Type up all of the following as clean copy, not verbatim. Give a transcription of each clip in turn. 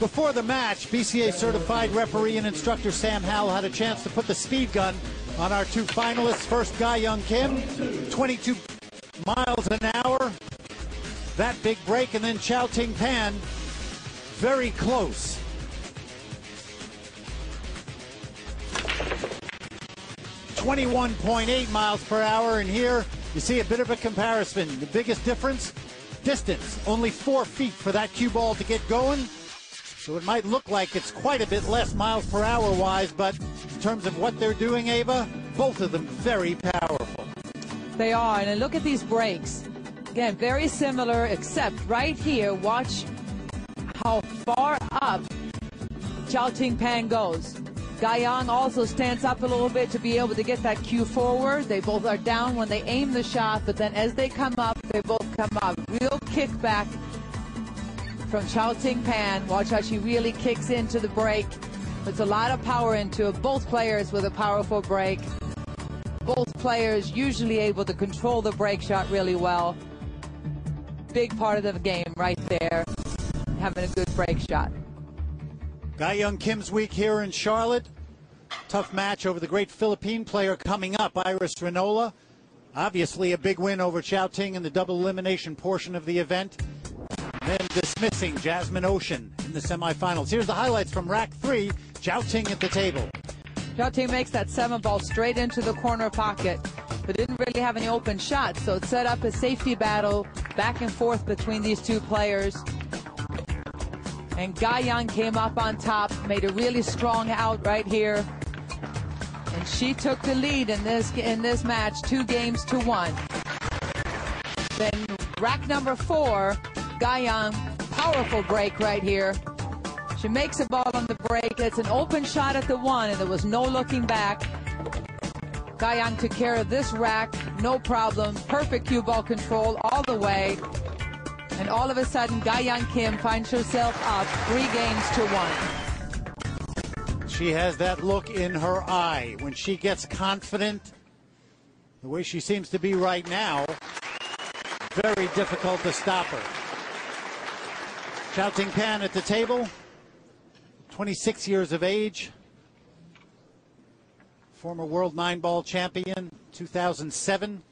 Before the match, BCA certified referee and instructor Sam Howell had a chance to put the speed gun on our two finalists. First, Ga-Young Kim, 22 miles an hour. That big break, and then Chao-Ting Pan, very close. .8 miles per hour, and here you see a bit of a comparison. The biggest difference, distance, only 4 feet for that cue ball to get going. So it might look like it's quite a bit less miles per hour wise, but in terms of what they're doing, Ava, both of them very powerful. They are, and look at these breaks. Again, very similar, except right here, watch how far up Chao-Ting Pan goes. Ga-Young also stands up a little bit to be able to get that cue forward. They both are down when they aim the shot, but then as they come up, they both come up. Real kickback from Chao-Ting Pan. Watch how she really kicks into the break. Puts a lot of power into it. Both players with a powerful break. Both players usually able to control the break shot really well. Big part of the game right there, having a good break shot. Ga-Young Kim's week here in Charlotte. Tough match over the great Philippine player coming up, Iris Renola. Obviously a big win over Chao-Ting in the double elimination portion of the event. Then dismissing Jasmine Ocean in the semifinals. Here's the highlights from rack 3, Chao-Ting at the table. Chao-Ting makes that 7-ball straight into the corner pocket, but didn't really have any open shots, so it set up a safety battle back and forth between these two players. And Ga-Young came up on top, made a really strong out right here. And she took the lead in this match, 2 games to 1. Then rack number 4, Ga-Young, powerful break right here. She makes a ball on the break. It's an open shot at the 1, and there was no looking back. Ga-Young took care of this rack, no problem. Perfect cue ball control all the way. And all of a sudden, Ga-Young Kim finds herself up 3 games to 1. She has that look in her eye. When she gets confident, the way she seems to be right now, very difficult to stop her. Chao-Ting Pan at the table, 26 years of age. Former world 9-ball champion, 2007.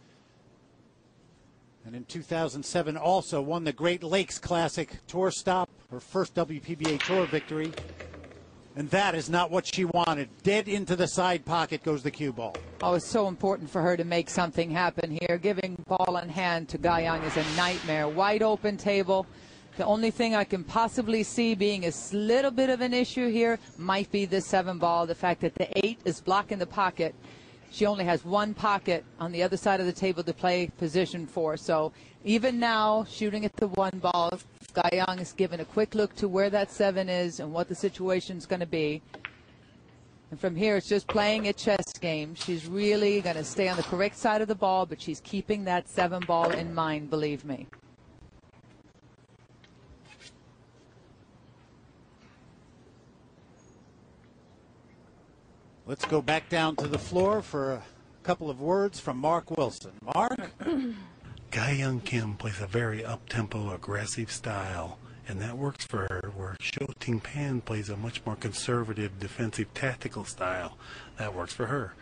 And in 2007 also won the Great Lakes Classic Tour stop, her first WPBA Tour victory. And that is not what she wanted. Dead into the side pocket goes the cue ball. Oh, it's so important for her to make something happen here. Giving ball in hand to Ga-Young is a nightmare. Wide open table. The only thing I can possibly see being a little bit of an issue here might be the 7-ball. The fact that the 8 is blocking the pocket. She only has 1 pocket on the other side of the table to play position for. So even now, shooting at the 1 ball, Ga-Young is giving a quick look to where that 7 is and what the situation's going to be. And from here, it's just playing a chess game. She's really going to stay on the correct side of the ball, but she's keeping that 7-ball in mind, believe me. Let's go back down to the floor for a couple of words from Mark Wilson. Mark? Ga-Young Kim plays a very up-tempo, aggressive style, and that works for her, where Chao-Ting Pan plays a much more conservative, defensive, tactical style. That works for her.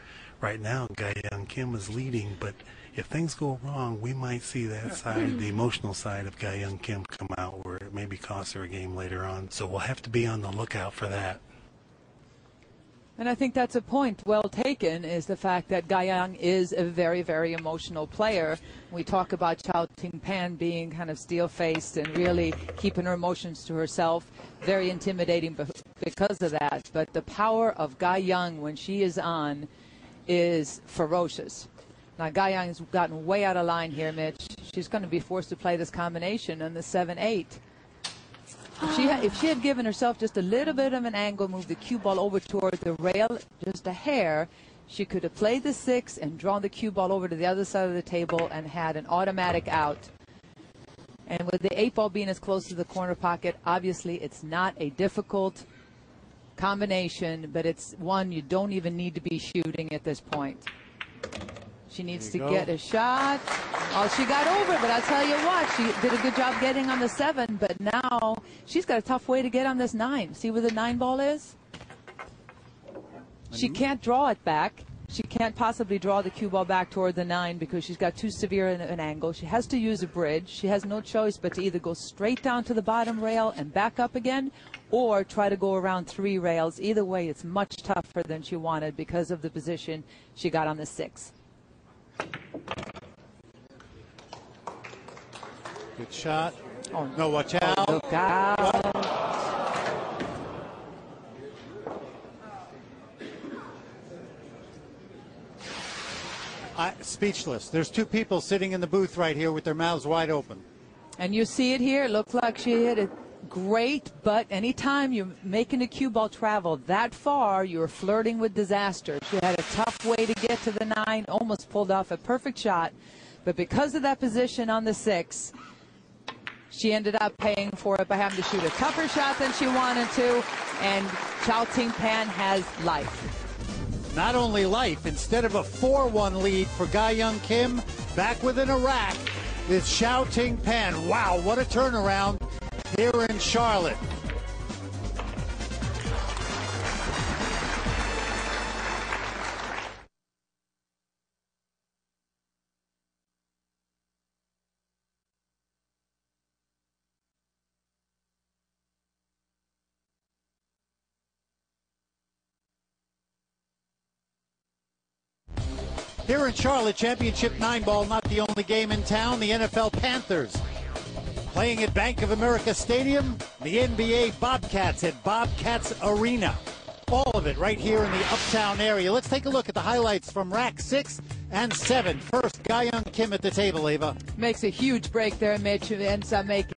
Right now, Ga-Young Kim is leading, but if things go wrong, we might see that side, the emotional side of Ga-Young Kim come out, where it maybe costs her a game later on. So we'll have to be on the lookout for that. And I think that's a point well taken, is the fact that Ga-Young is a very, very emotional player. We talk about Chao-Ting Pan being kind of steel-faced and really keeping her emotions to herself. Very intimidating because of that. But the power of Ga-Young when she is on is ferocious. Now, Ga-Young has gotten way out of line here, Mitch. She's going to be forced to play this combination on the 7-8. If she had given herself just a little bit of an angle, moved the cue ball over toward the rail just a hair, she could have played the 6 and drawn the cue ball over to the other side of the table and had an automatic out. And with the 8-ball being as close to the corner pocket, obviously it's not a difficult combination, but it's one you don't even need to be shooting at this point. She needs to get a shot. Oh, she got over, but I'll tell you what, she did a good job getting on the 7, but now she's got a tough way to get on this 9. See where the 9 ball is? She can't draw it back. She can't possibly draw the cue ball back toward the 9 because she's got too severe an angle. She has to use a bridge. She has no choice but to either go straight down to the bottom rail and back up again, or try to go around 3 rails. Either way, it's much tougher than she wanted because of the position she got on the 6. Good shot. Oh, no, watch out. Look out. Speechless. There's 2 people sitting in the booth right here with their mouths wide open. And you see it here. It looks like she hit it great, but anytime you're making a cue ball travel that far, you're flirting with disaster. She had a tough way to get to the 9, almost pulled off a perfect shot, but because of that position on the 6, she ended up paying for it by having to shoot a tougher shot than she wanted to, and Xiaoting Pan has life. Not only life, instead of a 4-1 lead for Ga-Young Kim, back with an Iraq is Xiaoting Pan. Wow, what a turnaround here in Charlotte. Here in Charlotte, championship 9-ball, not the only game in town. The NFL Panthers playing at Bank of America Stadium. The NBA Bobcats at Bobcats Arena. All of it right here in the Uptown area. Let's take a look at the highlights from rack 6 and 7. First, Ga-Young Kim at the table, Ava. Makes a huge break there, Mitch, who ends up making